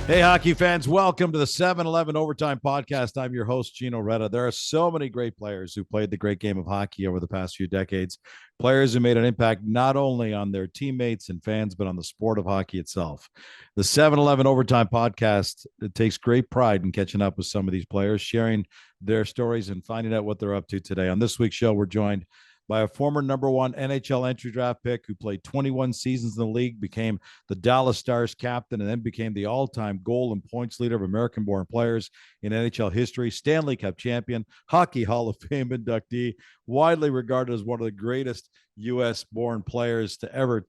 Hey, hockey fans, welcome to the 7-Eleven Overtime Podcast. I'm your host, Gino Reda. There are so many great players who played the great game of hockey over the past few decades. Players who made an impact not only on their teammates and fans, but on the sport of hockey itself. The 7-Eleven Overtime Podcast takes great pride in catching up with some of these players, sharing their stories, and finding out what they're up to today. On this week's show, we're joined by a former #1 NHL Entry Draft Pick who played 21 seasons in the league, became the Dallas Stars captain, and then became the all-time goal and points leader of American-born players in NHL history, Stanley Cup champion, Hockey Hall of Fame inductee, widely regarded as one of the greatest U.S.-born players to ever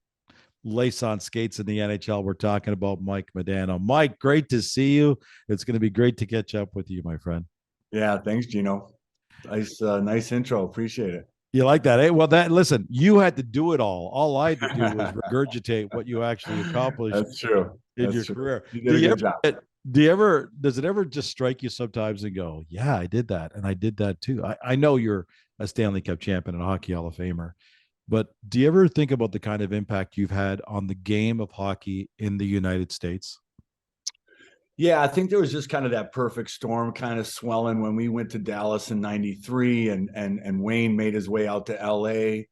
lace on skates in the NHL. We're talking about Mike Modano. Mike, great to see you. It's going to be great to catch up with you, my friend. Yeah, thanks, Gino. Nice intro. Appreciate it. You like that? Eh? Well, listen, you had to do it all. All I had to do was regurgitate what you actually accomplished That's true. in That's your true. career. You did a good job. Does it ever just strike you sometimes and go, yeah, I did that. And I did that too. I know you're a Stanley Cup champion and a Hockey Hall of Famer, but do you ever think about the kind of impact you've had on the game of hockey in the United States? Yeah, I think there was just kind of that perfect storm kind of swelling when we went to Dallas in '93 and Wayne made his way out to LA. Yeah.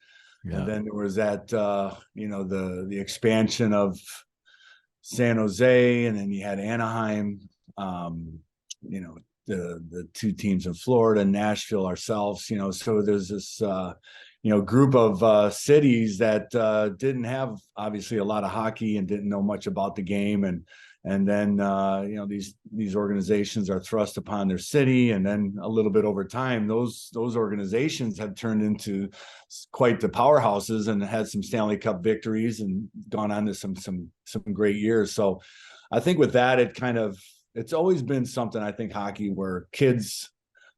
And then there was that the expansion of San Jose, and then you had Anaheim, the two teams in Florida, Nashville, ourselves, so there's this group of cities that didn't have obviously a lot of hockey and didn't know much about the game, and then these organizations are thrust upon their city, and then a little bit over time, those organizations have turned into quite the powerhouses and had some Stanley Cup victories and gone on to some great years. So I think with that, it's always been something, I think, hockey, where kids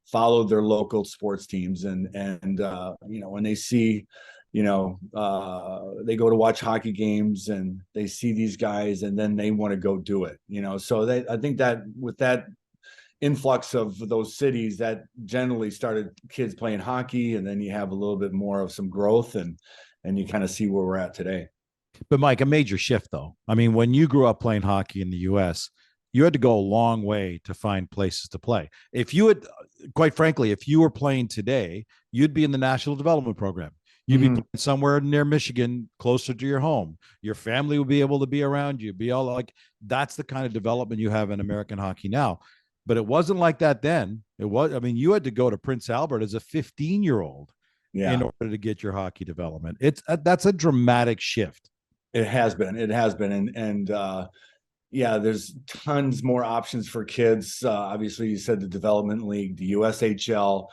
followed their local sports teams, and when they see, they go to watch hockey games and they see these guys, and then they want to go do it, so I think that with that influx of those cities, that generally started kids playing hockey, and then you have a little bit more of some growth, and you kind of see where we're at today. But Mike, a major shift though. I mean, when you grew up playing hockey in the US, you had to go a long way to find places to play. If you had, quite frankly, if you were playing today, you'd be in the National Development Program. You'd be playing somewhere near Michigan, closer to your home. Your family would be able to be around you. Be all like, that's the kind of development you have in American hockey now. But it wasn't like that then. You had to go to Prince Albert as a 15-year-old in order to get your hockey development. That's a dramatic shift. It has been, yeah, there's tons more options for kids. Obviously, you said the development league, the USHL,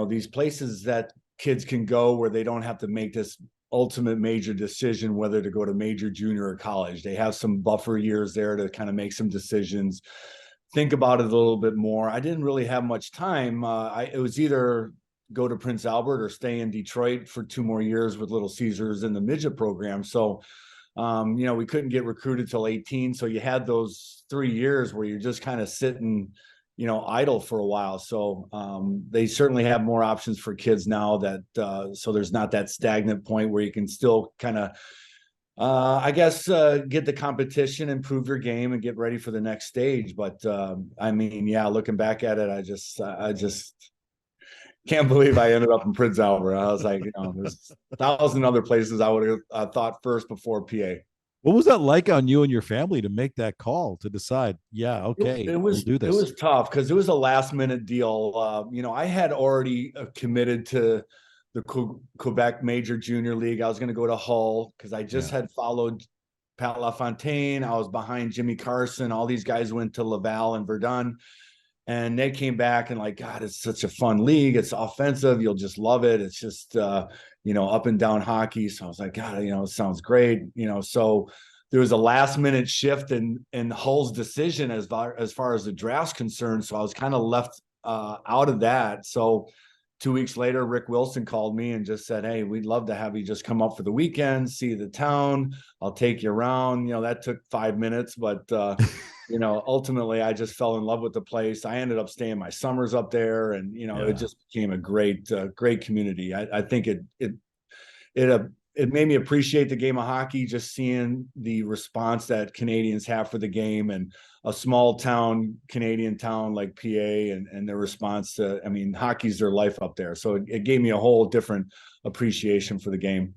these places that kids can go where they don't have to make this ultimate major decision whether to go to major, junior, or college. They have some buffer years there to kind of make some decisions, think about it a little bit more. I didn't really have much time. It was either go to Prince Albert or stay in Detroit for 2 more years with Little Caesars in the midget program. So we couldn't get recruited till 18. So you had those 3 years where you're just kind of sitting, idle for a while. So they certainly have more options for kids now, that so there's not that stagnant point where you can still kind of, get the competition, improve your game, and get ready for the next stage. But looking back at it, I just can't believe I ended up in Prince Albert. I was like, there's 1,000 other places I would have thought first before PA. What was that like on you and your family to make that call to decide? Yeah, okay, we'll do this. It was tough because it was a last minute deal. I had already committed to the Quebec Major Junior League. I was going to go to Hull because I just had followed Pat LaFontaine. I was behind Jimmy Carson. All these guys went to Laval and Verdun. And they came back and like, God, it's such a fun league. It's offensive. You'll just love it. It's just, up and down hockey. So I was like, God, it sounds great. So there was a last minute shift in Hull's decision as far as the draft's concerned. So I was kind of left out of that. So 2 weeks later, Rick Wilson called me and just said, hey, we'd love to have you just come up for the weekend, see the town. I'll take you around. That took 5 minutes, but ultimately I just fell in love with the place. I ended up staying my summers up there, and it just became a great community. I think it it made me appreciate the game of hockey, just seeing the response that Canadians have for the game, and a small town, Canadian town like PA, and their response to, I mean, hockey's their life up there. So it gave me a whole different appreciation for the game.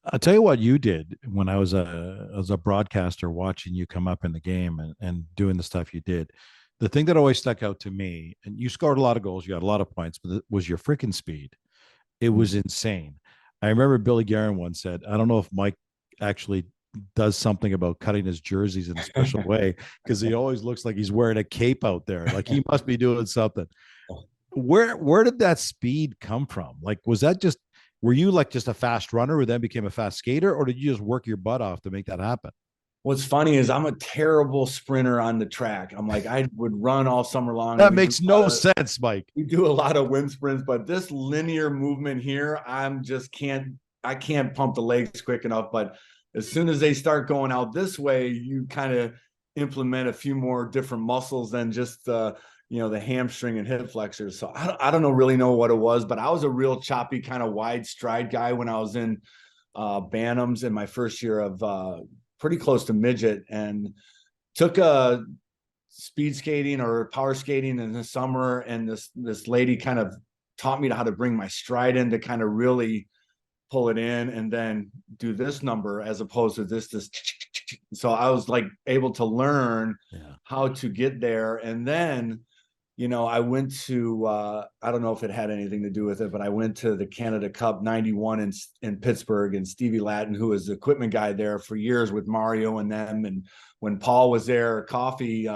I'll tell you what you did when I was a broadcaster watching you come up in the game and doing the stuff you did. The thing that always stuck out to me, and you scored a lot of goals, you got a lot of points, but it was your freaking speed. It was insane. I remember Billy Guerin once said, I don't know if Mike actually does something about cutting his jerseys in a special way, because he always looks like he's wearing a cape out there. Like he must be doing something. Where did that speed come from? Like, was that just, were you like just a fast runner who then became a fast skater, or did you just work your butt off to make that happen? What's funny is I'm a terrible sprinter on the track. I'm like, I would run all summer long. That makes no sense, Mike. We do a lot of wind sprints, but this linear movement here, I can't pump the legs quick enough. But as soon as they start going out this way, you kind of implement a few more different muscles than just the hamstring and hip flexors. So I don't really know what it was, but I was a real choppy kind of wide stride guy when I was in Bantams in my first year of pretty close to midget, and took a speed skating or power skating in the summer. And this lady kind of taught me how to bring my stride in to kind of really pull it in and then do this number as opposed to this. So I was like able to learn how to get there. And then, I went to, I don't know if it had anything to do with it, but I went to the Canada Cup 91 in Pittsburgh, and Stevie Latin, who was the equipment guy there for years with Mario and them. And when Paul was there, Coffee,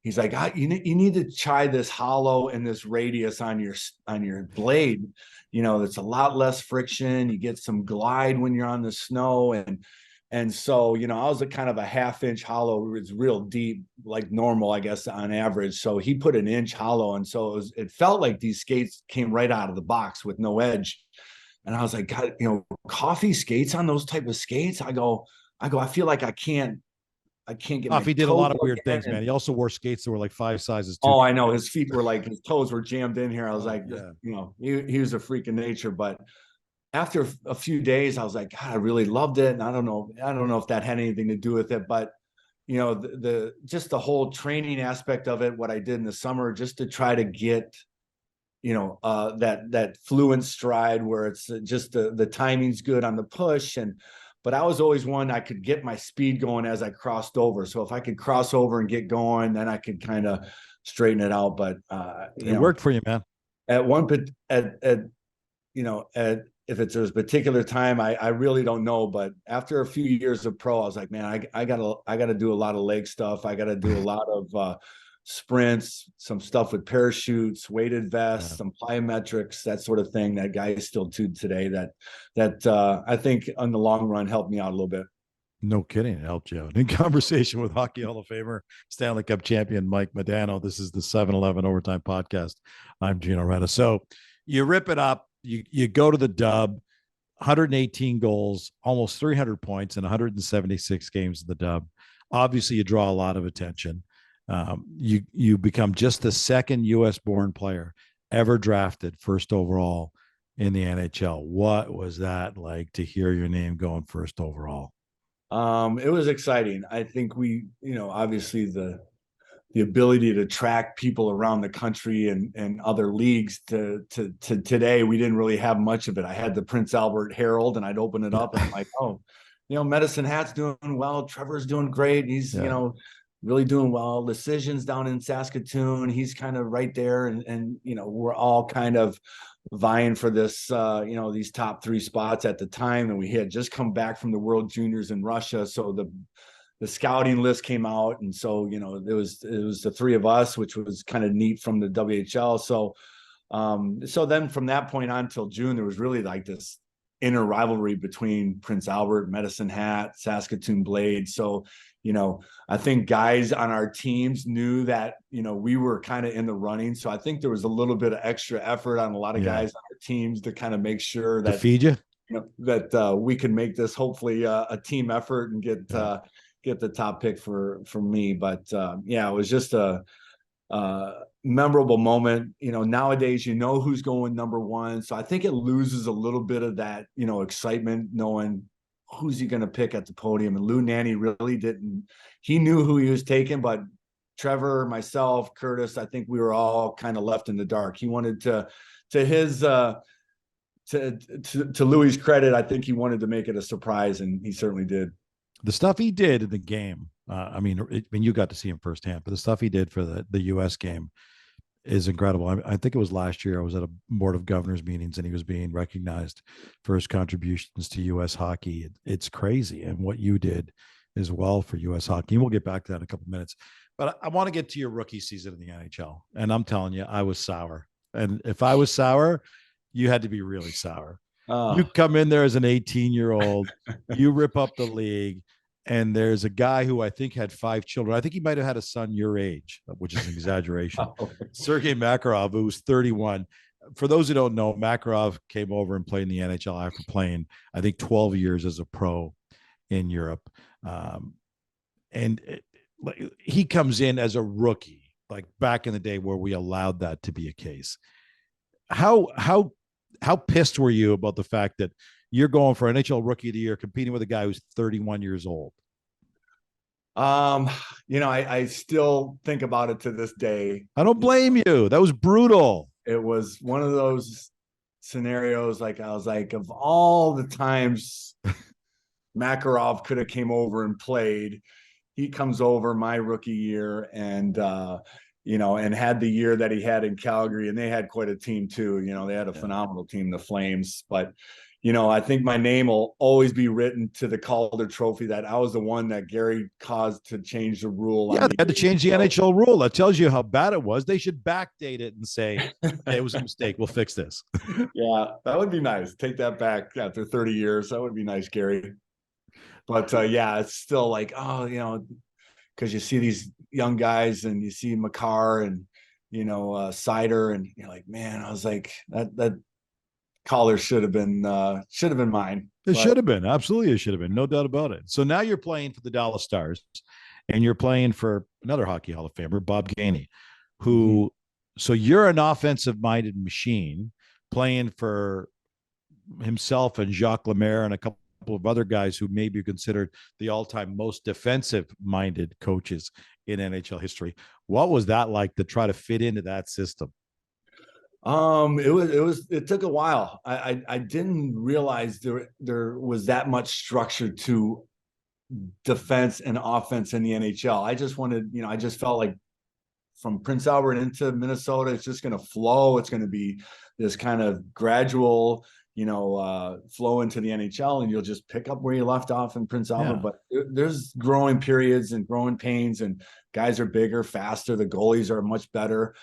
he's like, you need to try this hollow and this radius on your blade. It's a lot less friction. You get some glide when you're on the snow. And so, I was a kind of a 1/2 inch hollow. It's real deep, like normal, I guess, on average. So he put an inch hollow. And so it felt like these skates came right out of the box with no edge. And I was like, God, Coffee skates on those type of skates. I go, I feel like I can't get Coffee did a lot of weird things, man. He also wore skates that were like 5 sizes too. Oh, I know. His feet were like, his toes were jammed in here. I was like, he was a freak of nature. But after a few days, I was like, God, I really loved it. And I don't know if that had anything to do with it, but just the whole training aspect of it, what I did in the summer, just to try to get, that fluent stride where it's just the timing's good on the push. But I was always one, I could get my speed going as I crossed over. So if I could cross over and get going, then I could kind of straighten it out. But it worked for you, man. If there's a particular time, I really don't know. But after a few years of pro, I was like, man, I gotta do a lot of leg stuff. I gotta do a lot of sprints, some stuff with parachutes, weighted vests, some plyometrics, that sort of thing that guys still do today that I think in the long run helped me out a little bit. No kidding. It helped you out. In conversation with Hockey Hall of Famer, Stanley Cup champion Mike Modano. This is the 7-Eleven Overtime Podcast. I'm Gino Reda. So you rip it up. You go to the dub, 118 goals, almost 300 points in 176 games of the dub. Obviously, you draw a lot of attention. You become just the second U.S.-born player ever drafted first overall in the NHL. What was that like to hear your name going first overall? It was exciting. I think we, obviously the ability to track people around the country and other leagues to today, we didn't really have much of it. I had the Prince Albert Herald, and I'd open it up and I'm like, oh, Medicine Hat's doing well. Trevor's doing great. He's, really doing well. Decision's down in Saskatoon. He's kind of right there. And we're all kind of vying for this, these top 3 spots at the time. And we had just come back from the World Juniors in Russia. So the scouting list came out. And so, it was the 3 of us, which was kind of neat from the WHL. So then from that point on till June, there was really like this inner rivalry between Prince Albert, Medicine Hat, Saskatoon Blade. So, I think guys on our teams knew that, we were kind of in the running. So I think there was a little bit of extra effort on a lot of guys on our teams to kind of make sure that, to feed you, that we can make this hopefully a team effort and get the top pick for me. But it was just memorable moment. Nowadays, who's going number one. So I think it loses a little bit of that, excitement knowing who's he going to pick at the podium. And Lou Nanny really didn't. He knew who he was taking, but Trevor, myself, Curtis, I think we were all kind of left in the dark. He wanted to Louis' credit, I think he wanted to make it a surprise, and he certainly did. The stuff he did in the game, you got to see him firsthand, but the stuff he did for the U.S. game is incredible. I think it was last year I was at a board of governors meetings and he was being recognized for his contributions to U.S. hockey. It's crazy. And what you did as well for U.S. hockey. And we'll get back to that in a couple of minutes. But I want to get to your rookie season in the NHL. And I'm telling you, I was sour. And if I was sour, you had to be really sour. You come in there as an 18-year-old, you rip up the league, and there's a guy who I think had 5 children. I think he might have had a son your age, which is an exaggeration. Sergei Makarov, who was 31. For those who don't know, Makarov came over and played in the NHL after playing, I think, 12 years as a pro in Europe. He comes in as a rookie, like back in the day where we allowed that to be a case. How pissed were you about the fact that you're going for NHL Rookie of the Year, competing with a guy who's 31 years old? I still think about it to this day. I don't blame you. That was brutal. It was one of those scenarios. Like, I was like, of all the times Makarov could have came over and played, he comes over my rookie year and had the year that he had in Calgary, and they had quite a team too. They had a phenomenal team, the Flames. But, I think my name will always be written to the Calder Trophy that I was the one that Gary caused to change the rule. Yeah, they had to change the NHL rule. That tells you how bad it was. They should backdate it and say, hey, it was a mistake. We'll fix this. Yeah, that would be nice. Take that back after 30 years. That would be nice, Gary. But it's still like, because you see these young guys and you see Makar and Sider, and you're like, man, I was like, that collar should have been mine. Should have been. Absolutely, it should have been. No doubt about it. So now you're playing for the Dallas Stars, and you're playing for another Hockey Hall of Famer, Bob Gainey, who. So you're an offensive-minded machine playing for himself and Jacques Lemaire and a couple of other guys who may be considered the all-time most defensive-minded coaches in NHL history. What was that like to try to fit into that system? It took a while. I didn't realize there was that much structure to defense and offense in the NHL. I just wanted, I just felt like from Prince Albert into Minnesota, it's just going to flow. It's going to be this kind of gradual, flow into the NHL, and you'll just pick up where you left off in Prince Albert. Yeah. But there's growing periods and growing pains, and guys are bigger, faster. The goalies are much better.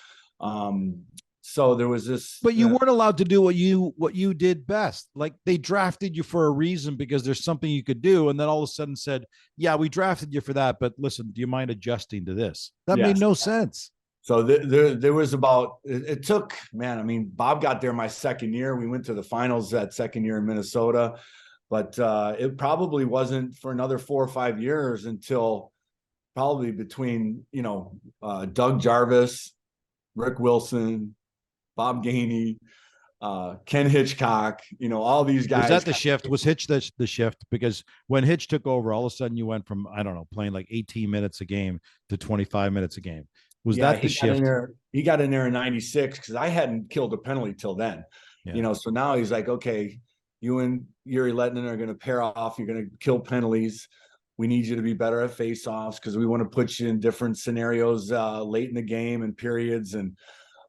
So there was this. But you weren't allowed to do what you did best. Like, they drafted you for a reason because there's something you could do, and then all of a sudden said, "Yeah, we drafted you for that, but listen, do you mind adjusting to this?" That made no sense. So there was about, it took, Bob got there my second year. We went to the finals that second year in Minnesota, but it probably wasn't for another 4 or 5 years until probably between, Doug Jarvis, Rick Wilson, Bob Gainey, Ken Hitchcock, all these guys. Was that the shift? Was Hitch the shift? Because when Hitch took over, all of a sudden you went from, I don't know, playing like 18 minutes a game to 25 minutes a game. Was that the shift? He got in there in 96 because I hadn't killed a penalty till then. Yeah. So now he's like, okay, you and Yuri Lettinen are going to pair off. You're going to kill penalties. We need you to be better at faceoffs because we want to put you in different scenarios late in the game and periods. And,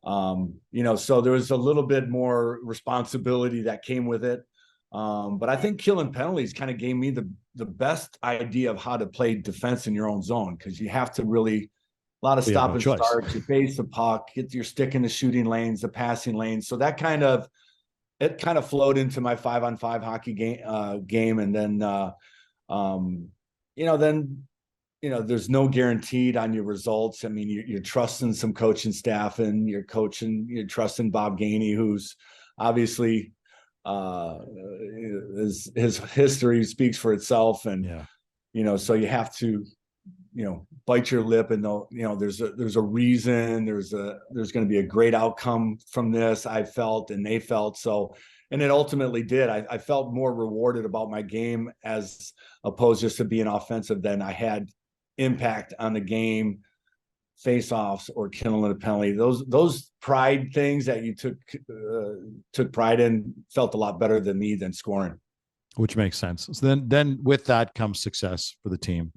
so there was a little bit more responsibility that came with it. But I think killing penalties kind of gave me the best idea of how to play defense in your own zone, because you have to really – a lot of stop and start, you face the puck, get your stick in the shooting lanes, the passing lanes. So that kind of flowed into my 5-on-5 hockey game. And then, there's no guaranteed on your results. I mean, you're trusting some coaching staff, and you're trusting Bob Gainey, who's obviously his history speaks for itself. And, so you have to bite your lip and there's a reason, there's going to be a great outcome from this. I felt, and they felt so, and it ultimately did. I felt more rewarded about my game as opposed just to being offensive than I had impact on the game, face-offs or killing a penalty. Those pride things that you took pride in felt a lot better than me than scoring. Which makes sense. So then with that comes success for the team.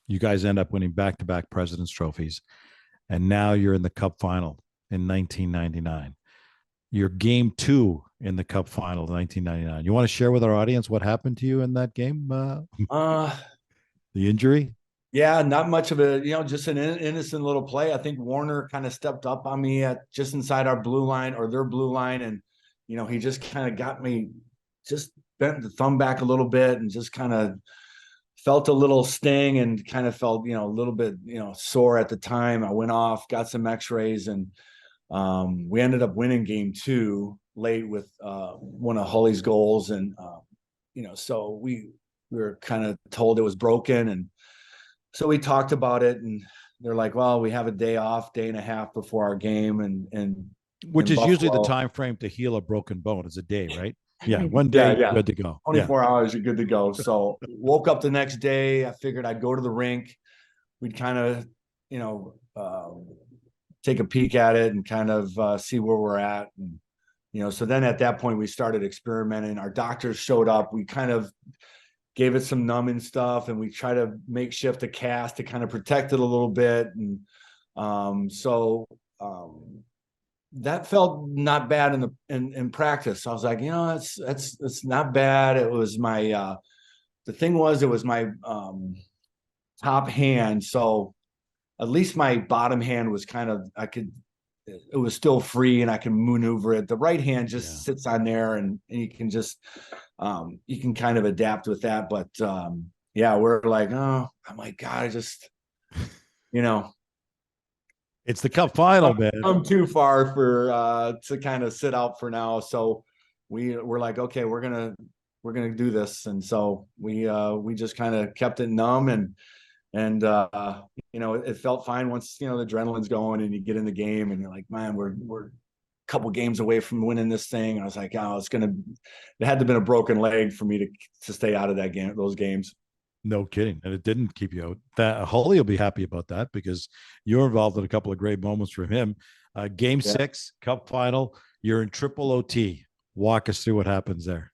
You guys end up winning back-to-back President's trophies, and now you're in the Cup final in 1999. You're game 2 in the Cup final in 1999. You want to share with our audience what happened to you in that game? The injury? Yeah, not much of a, just an innocent little play. I think Warner kind of stepped up on me at just inside our blue line or their blue line. And, he just kind of got me, just bent the thumb back a little bit and just kind of felt a little sting and kind of felt, a little bit, sore at the time. I went off, got some x-rays, and we ended up winning game 2 late with one of Hully's goals. And, so we were kind of told it was broken. And so we talked about it, and they're like, well, we have a day off, day and a half before our game. And which is Buffalo, usually the time frame to heal a broken bone is a day, right? Yeah. One day, you're good to go. 24 hours, you're good to go. So woke up the next day. I figured I'd go to the rink. We'd kind of, take a peek at it and kind of see where we're at. And, so then at that point we started experimenting. Our doctors showed up. We kind of gave it some numbing stuff, and we try to makeshift a cast to kind of protect it a little bit. And that felt not bad in practice. I was like, it's not bad. It was my the thing was, it was my top hand. So at least my bottom hand was kind of, it was still free and I can maneuver it. The right hand just sits on there, and you can just, you can kind of adapt with that. But we're like, oh my God, I just, it's the Cup final, man. I'm too far for to kind of sit out for now. So we're like, okay, we're gonna do this. And so we just kind of kept it numb, and it felt fine once the adrenaline's going and you get in the game and you're like, man, we're a couple games away from winning this thing. And I was like, oh, it had to have been a broken leg for me to stay out of those games. No kidding. And it didn't keep you out. That Holly will be happy about that, because you're involved in a couple of great moments from him. Game 6, Cup final, you're in triple OT. Walk us through what happens there.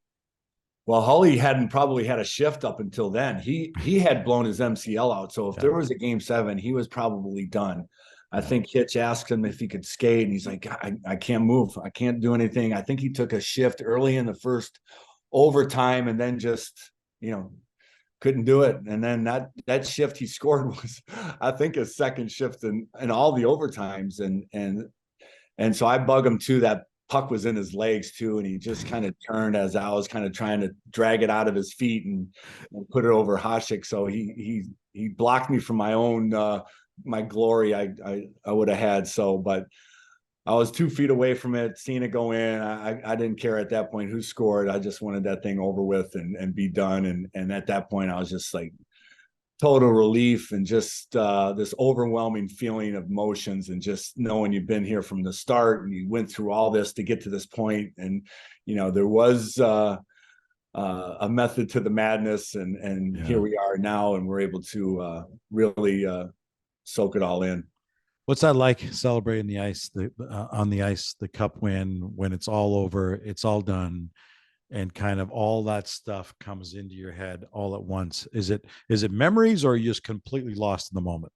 Well, Holly hadn't probably had a shift up until then. He had blown his MCL out. So if there was a game 7, he was probably done. I think Hitch asked him if he could skate, and he's like, I can't move. I can't do anything. I think he took a shift early in the first overtime and then just, couldn't do it. And then that shift he scored was, I think, his second shift in all the overtimes. And so I bug him too. That puck was in his legs too, and he just kind of turned as I was kind of trying to drag it out of his feet and put it over Hasek. So he blocked me from my own my glory I would have had. So, but I was 2 feet away from it, seeing it go in. I didn't care at that point who scored. I just wanted that thing over with and be done. And at that point, I was just like total relief and just this overwhelming feeling of emotions, and just knowing you've been here from the start and you went through all this to get to this point. And, there was a method to the madness, and here we are now, and we're able to really soak it all in. What's that like, celebrating on the ice, the Cup win, when it's all over, it's all done, and kind of all that stuff comes into your head all at once? Is it memories, or are you just completely lost in the moment?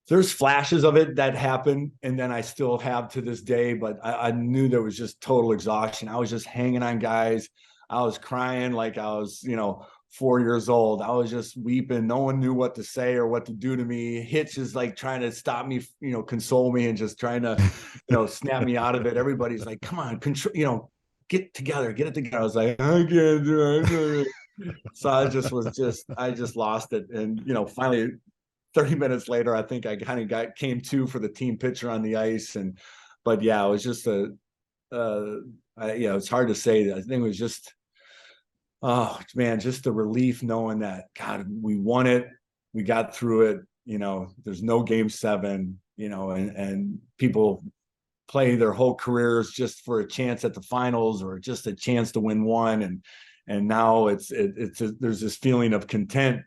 There's flashes of it that happen, and then I still have to this day, but I knew there was just total exhaustion. I was just hanging on guys. I was crying like I was, 4 years old. I was just weeping. No one knew what to say or what to do to me. Hitch is like trying to stop me, console me, and just trying to, snap me out of it. Everybody's like, come on, control, get it together. I was like, I can't do it. So I just lost it. And, finally 30 minutes later, I think I kind of came to for the team picture on the ice. But yeah, it was just it's hard to say. I think it was just, oh man, just the relief knowing that, God, we won it. We got through it. there's no game 7, and people play their whole careers just for a chance at the finals or just a chance to win one. And now there's this feeling of content,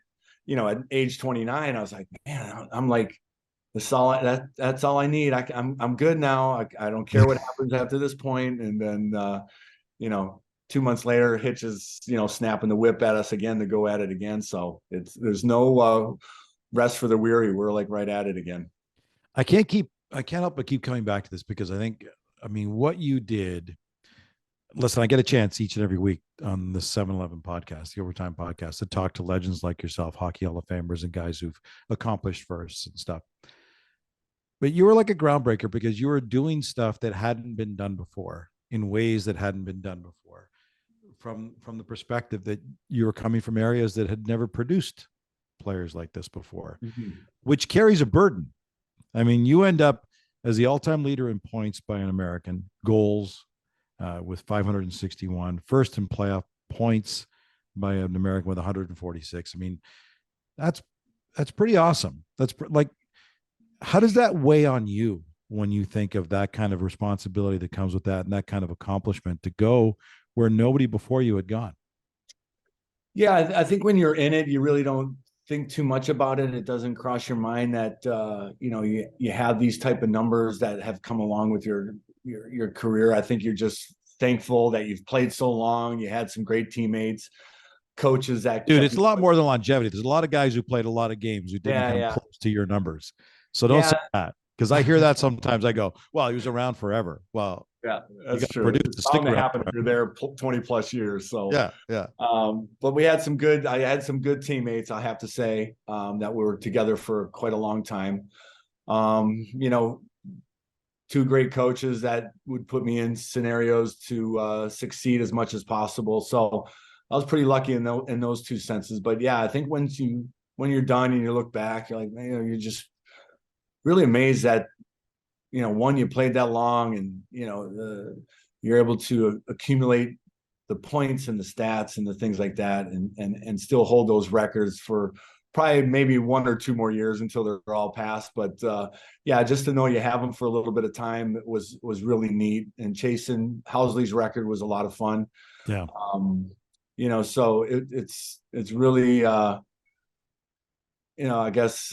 at age 29, I was like, man, I'm like, that's all I need. I'm good now. I don't care what happens after this point. And then, 2 months later, Hitch is, snapping the whip at us again to go at it again. So there's no rest for the weary. We're like right at it again. I can't help but keep coming back to this because what you did. Listen, I get a chance each and every week on the 7-Eleven podcast, the Overtime podcast, to talk to legends like yourself, Hockey Hall of Famers and guys who've accomplished firsts and stuff. But you were like a groundbreaker because you were doing stuff that hadn't been done before in ways that hadn't been done before. From the perspective that you were coming from areas that had never produced players like this before, which carries a burden. You end up as the all-time leader in points by an American, goals with 561, first in playoff points by an American with 146. That's pretty awesome. How does that weigh on you when you think of that kind of responsibility that comes with that and that kind of accomplishment to go where nobody before you had gone? Yeah, I think when you're in it, you really don't think too much about it. It doesn't cross your mind that you have these type of numbers that have come along with your career. I think you're just thankful that you've played so long. You had some great teammates, coaches that. Dude, it's a lot more than longevity. There's a lot of guys who played a lot of games who didn't come close to your numbers. So don't say that, because I hear that sometimes. I go, well, he was around forever. Well, yeah, that's true. It's bound to happen if you're there 20 plus years. So yeah. But I had some good teammates, I have to say, that were together for quite a long time. 2 great coaches that would put me in scenarios to succeed as much as possible. So I was pretty lucky in those 2 senses. But yeah, I think when you're done and you look back, you're like, man, you're just really amazed that, one, you played that long, and, you're able to accumulate the points and the stats and the things like that, and still hold those records for probably maybe 1 or 2 more years until they're all passed. But just to know you have them for a little bit of time was really neat. And chasing Housley's record was a lot of fun. Yeah. So it's really, I guess,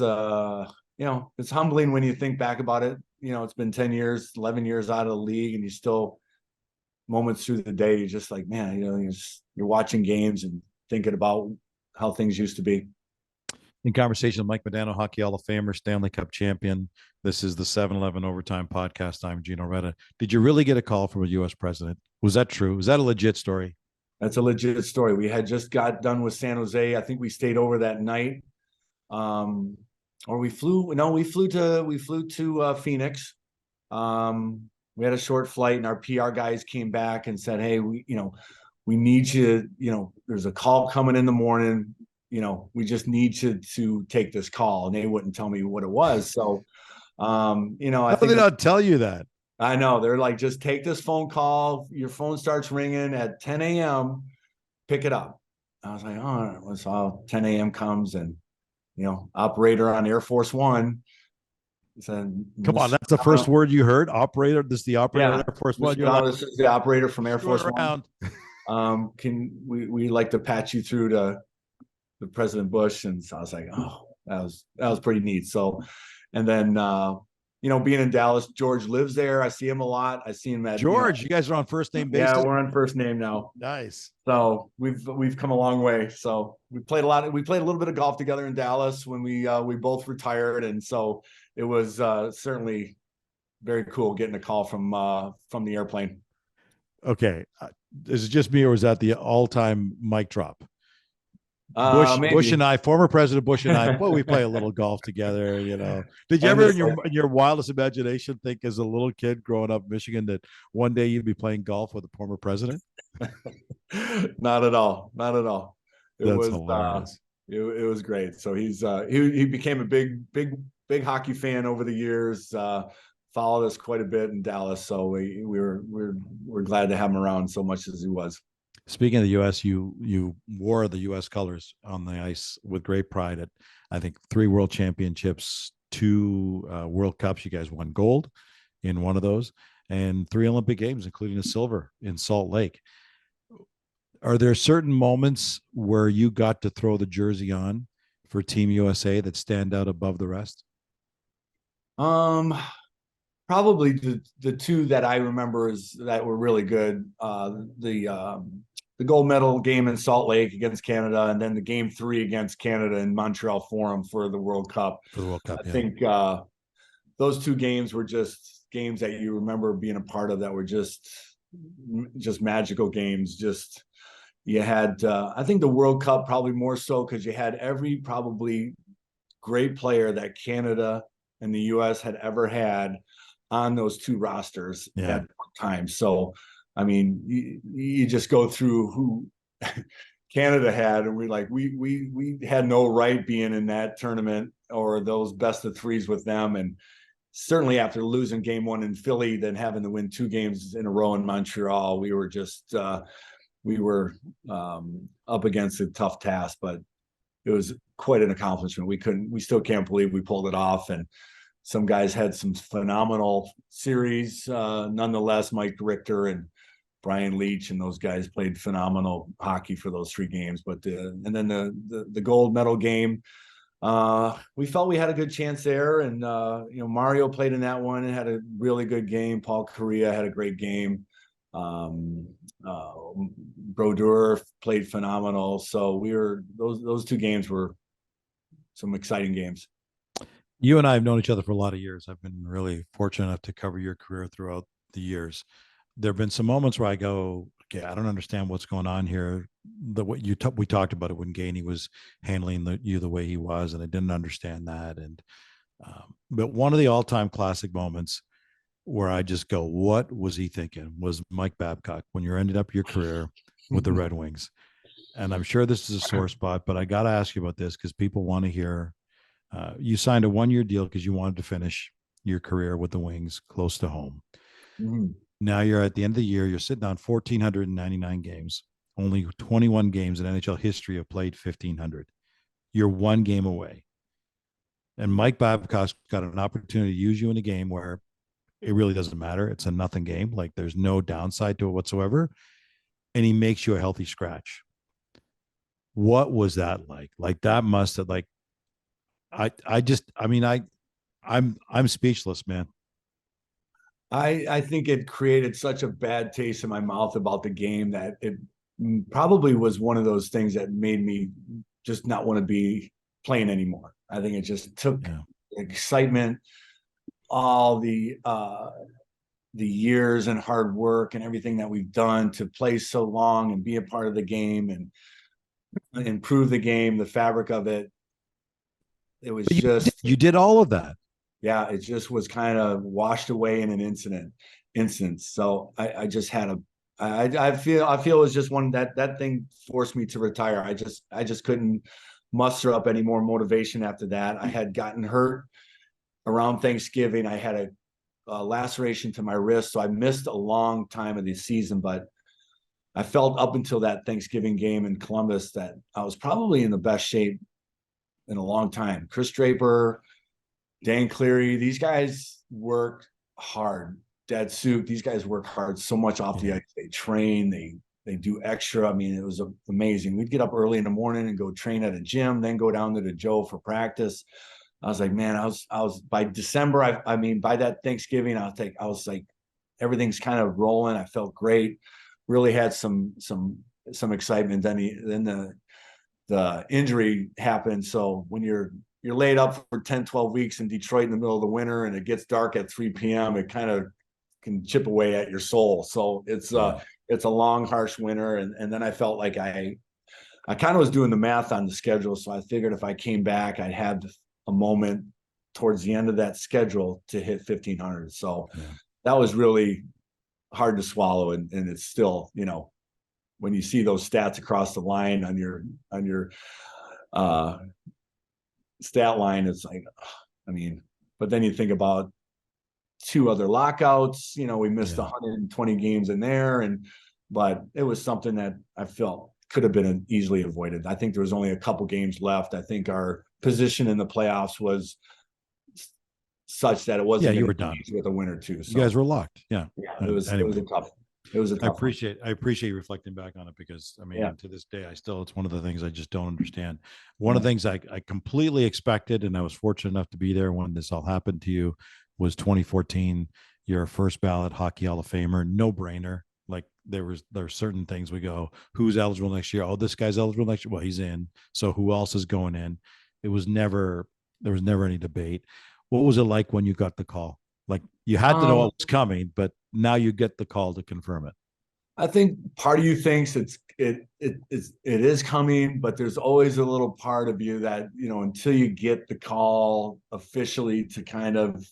it's humbling when you think back about it. It's been 10 years, 11 years out of the league, and you still, moments through the day, you're just like, man, you're watching games and thinking about how things used to be. In conversation with Mike Modano, Hockey Hall of Famer, Stanley Cup champion. This is the 7-Eleven Overtime podcast. I'm Gino Reda. Did you really get a call from a U.S. president? Was that true? Was that a legit story? That's a legit story. We had just got done with San Jose. I think we stayed over that night. Or we flew to Phoenix. We had a short flight, and our PR guys came back and said, hey, we need you, there's a call coming in the morning. We just need you to take this call. And they wouldn't tell me what it was. So, I think how did they not tell you that? I know. They're like, just take this phone call. Your phone starts ringing at 10 a.m. Pick it up. I was like, oh, so 10 a.m. comes, and, operator on Air Force One said, come on, that's the first word you heard? Operator? This is the operator on Air Force One? This is the operator from Air Force One. Can we like to patch you through to President Bush? And so I was like, oh, that was pretty neat. So, and then, being in Dallas, George lives there. I see him a lot. I see him at George. You guys are on first name basis. Yeah, we're on first name now. Nice. So we've come a long way. So we played a lot. We played a little bit of golf together in Dallas when we both retired, and so it was certainly very cool getting a call from the airplane. Okay, is it just me, or was that the all-time mic drop? Bush and I, former President Bush and I, well, we play a little golf together, Did you ever in your wildest imagination think as a little kid growing up in Michigan that one day you'd be playing golf with a former president? Not at all. Not at all. That's hilarious. It was great. So he became a big hockey fan over the years, followed us quite a bit in Dallas. So we're glad to have him around so much as he was. Speaking of the U.S., you wore the U.S. colors on the ice with great pride at, I think, 3 World Championships, 2 World Cups. You guys won gold in one of those, and 3 Olympic Games, including a silver in Salt Lake. Are there certain moments where you got to throw the jersey on for Team USA that stand out above the rest? Um, Probably the two that I remember is that were really good. The gold medal game in Salt Lake against Canada, and then the game 3 against Canada in Montreal Forum for the World Cup. For the World Cup, I yeah. think those 2 games were just games that you remember being a part of that were just magical games. Just you had I think the World Cup probably more so because you had every probably great player that Canada and the US had ever had on those 2 rosters at one time. So, I mean, you just go through who Canada had, and we had no right being in that tournament or those best of 3s with them. And certainly after losing game 1 in Philly, then having to win 2 games in a row in Montreal, we were just we were up against a tough task, but it was quite an accomplishment. We still can't believe we pulled it off. And some guys had some phenomenal series. Nonetheless, Mike Richter and Brian Leach and those guys played phenomenal hockey for those 3 games. But and then the gold medal game, we felt we had a good chance there. And Mario played in that one and had a really good game. Paul Correa had a great game. Brodeur played phenomenal. So those 2 games were some exciting games. You and I have known each other for a lot of years. I've been really fortunate enough to cover your career throughout the years. There have been some moments where I go, okay, I don't understand what's going on here. What we talked about it when Gainey was handling you the way he was, and I didn't understand that. And but one of the all-time classic moments where I just go, what was he thinking? Was Mike Babcock when you ended up your career with the Red Wings. And I'm sure this is a sore spot, but I got to ask you about this because people want to hear. You signed a 1-year deal because you wanted to finish your career with the Wings close to home. Mm-hmm. Now you're at the end of the year. You're sitting on 1,499 games. Only 21 games in NHL history have played 1,500. You're 1 game away. And Mike Babcock's got an opportunity to use you in a game where it really doesn't matter. It's a nothing game. Like there's no downside to it whatsoever. And he makes you a healthy scratch. What was that like? Like that must have I'm speechless, man. I think it created such a bad taste in my mouth about the game that it probably was one of those things that made me just not want to be playing anymore. I think it just took excitement, all the years and hard work and everything that we've done to play so long and be a part of the game and improve the game, the fabric of it. It was you did all of that. Yeah, it just was kind of washed away in an instance. So I just had I feel it was just one that thing forced me to retire. I just couldn't muster up any more motivation after that. I had gotten hurt around Thanksgiving. I had a laceration to my wrist, so I missed a long time of the season, but I felt up until that Thanksgiving game in Columbus that I was probably in the best shape in a long time. Chris Draper, Dan Cleary, these guys work hard. Dad Soup, these guys work hard so much off the ice. They train, they do extra. I mean, it was amazing. We'd get up early in the morning and go train at a gym, then go down to the Joe for practice. I was like, man, I was by December. I mean, by that Thanksgiving, I was like, everything's kind of rolling. I felt great. Really had some excitement. Then the injury happened. So when you're laid up for 10, 12 weeks in Detroit in the middle of the winter and it gets dark at 3 p.m., it kind of can chip away at your soul. So it's a long, harsh winter. And then I felt like I kind of was doing the math on the schedule. So I figured if I came back, I'd have a moment towards the end of that schedule to hit 1,500. So that was really hard to swallow. And it's still, when you see those stats across the line on your stat line, it's like, I mean, but then you think about 2 other lockouts, we missed 120 games in there, and but it was something that I felt could have been easily avoided. I think there was only a couple games left. I think our position in the playoffs was such that it wasn't you going were to done be with a win or two. So you guys were locked. Yeah. it was a tough. It was a tough. I appreciate you reflecting back on it, because I mean, to this day, it's one of the things I just don't understand. One of the things I completely expected, and I was fortunate enough to be there when this all happened to you, was 2014. You're a first ballot Hockey Hall of Famer, no brainer. Like there are certain things we go, who's eligible next year? Oh, this guy's eligible next year. Well, he's in. So who else is going in? There was never any debate. What was it like when you got the call? Like you had to know what was coming, but now you get the call to confirm it. I think part of you thinks it is coming, but there's always a little part of you that, until you get the call officially to kind of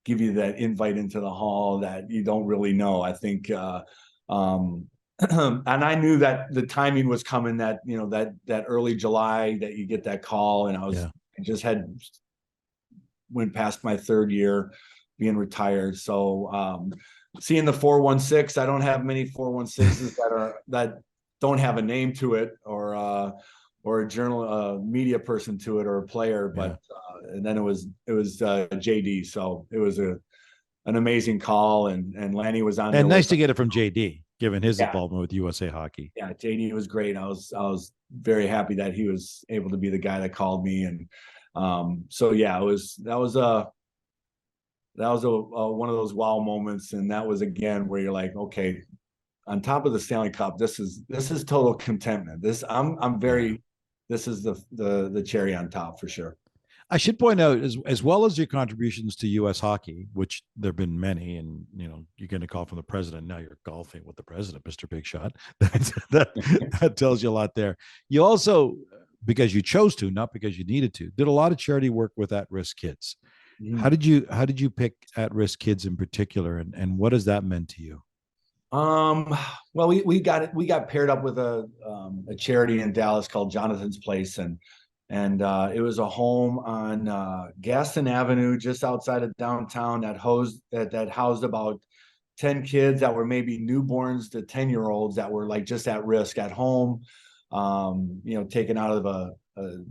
give you that invite into the hall, that you don't really know. I think, and I knew that the timing was coming, that, that early July that you get that call, and I just went past my third year being retired. So, seeing the 416, I don't have many 416s that don't have a name to it, or a media person to it, or a player. But and then it was JD. So it was an amazing call, and Lanny was on. And nice to get it from JD, given his involvement with USA Hockey. Yeah, JD was great. I was very happy that he was able to be the guy that called me, and that was one of those wow moments. And that was, again, where you're like, okay, on top of the Stanley Cup, this is total contentment. This is the cherry on top for sure. I should point out, as well as your contributions to U.S. hockey, which there've been many, and you're getting a call from the president. Now you're golfing with the president, Mr. Big Shot. That tells you a lot there. You also, because you chose to, not because you needed to, did a lot of charity work with at-risk kids. Mm-hmm. How did you pick at-risk kids in particular, and what has that meant to you? Well, we got paired up with a charity in Dallas called Jonathan's Place, and it was a home on Gaston Avenue, just outside of downtown, that housed about 10 kids that were maybe newborns to 10-year-olds that were like just at risk at home, taken out of a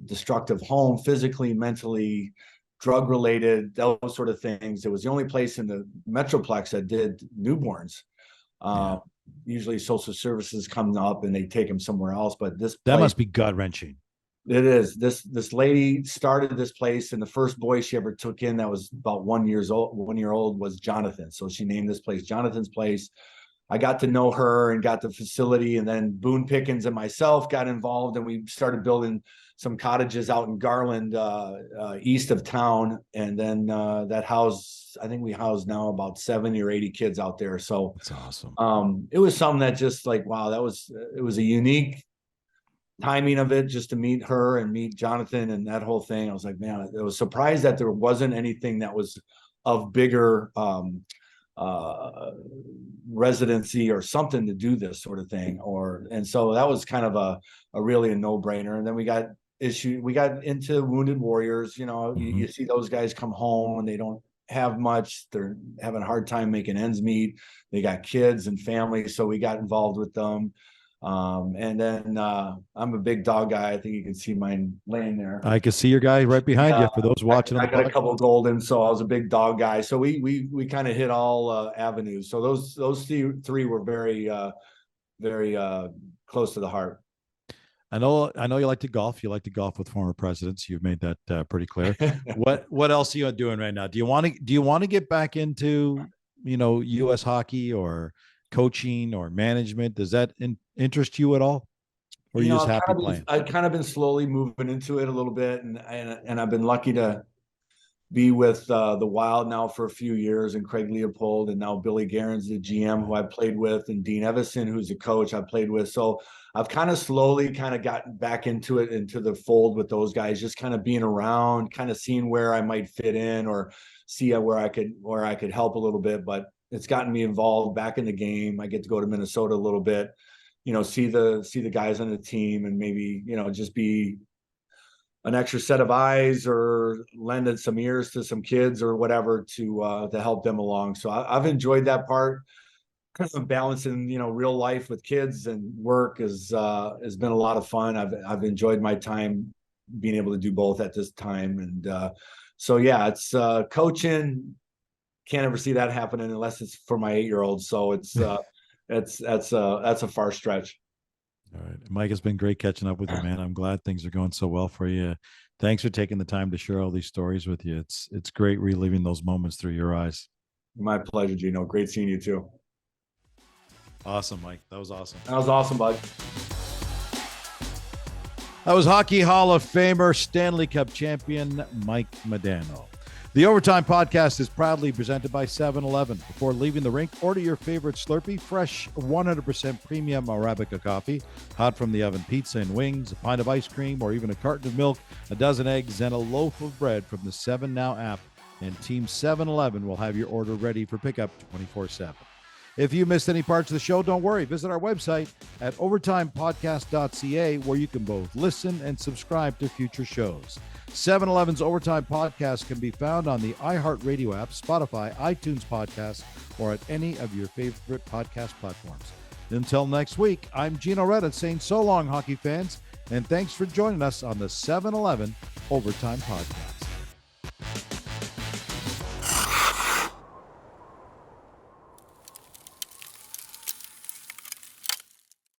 destructive home, physically, mentally, drug related, those sort of things. It was the only place in the Metroplex that did newborns. Usually social services come up and they take them somewhere else, but that must be gut wrenching. It is. This lady started this place, and the first boy she ever took in that was about 1 year old was Jonathan. So she named this place Jonathan's Place. I got to know her and got the facility, and then Boone Pickens and myself got involved, and we started building some cottages out in Garland, east of town. And then I think we house now about 70 or 80 kids out there. So that's awesome. It was something that just like, wow, it was a unique timing of it, just to meet her and meet Jonathan and that whole thing. I was like, man, I was surprised that there wasn't anything that was of bigger residency or something to do this sort of thing. And so that was kind of a really a no-brainer. And then we got into Wounded Warriors. You see those guys come home and they don't have much. They're having a hard time making ends meet. They got kids and families, so we got involved with them. And then I'm a big dog guy. I think you can see mine laying there. I can see your guy right behind you. For those watching, I got a couple of golden, so I was a big dog guy. So we kind of hit all avenues. So those three were very very close to the heart. I know you like to golf. You like to golf with former presidents. You've made that pretty clear. What else are you doing right now? Do you want to get back into U.S. hockey or coaching or management? Does that interest you at all, or are you just happy playing? I've kind of been slowly moving into it a little bit, and I've been lucky to be with the Wild now for a few years, and Craig Leopold, and now Billy Guerin's the GM who I played with, and Dean Evison, who's the coach I played with. So I've kind of slowly kind of gotten back into the fold with those guys, just kind of being around, kind of seeing where I might fit in, or see where I could help a little bit. But it's gotten me involved back in the game. I get to go to Minnesota a little bit, see the guys on the team, and maybe, just be an extra set of eyes or lending some ears to some kids or whatever to help them along. So I've enjoyed that part. kind of balancing, real life with kids and work has been a lot of fun. I've enjoyed my time being able to do both at this time. And so, yeah, it's coaching. Can't ever see that happening unless it's for my 8-year-old. So it's that's a far stretch. All right, Mike, it's been great catching up with you, man. I'm glad things are going so well for you. Thanks for taking the time to share all these stories with you. It's great reliving those moments through your eyes. My pleasure, Gino. Great seeing you too. Awesome, Mike. That was awesome. That was awesome, bud. That was Hockey Hall of Famer, Stanley Cup champion, Mike Modano. The Overtime Podcast is proudly presented by 7-Eleven. Before leaving the rink, order your favorite Slurpee, fresh 100% premium Arabica coffee, hot from the oven pizza and wings, a pint of ice cream, or even a carton of milk, a dozen eggs, and a loaf of bread from the 7 Now app. And Team 7-Eleven will have your order ready for pickup 24/7. If you missed any parts of the show, don't worry. Visit our website at overtimepodcast.ca, where you can both listen and subscribe to future shows. 7-Eleven's Overtime Podcast can be found on the iHeartRadio app, Spotify, iTunes Podcasts, or at any of your favorite podcast platforms. Until next week, I'm Gino Reda saying so long, hockey fans, and thanks for joining us on the 7-Eleven Overtime Podcast.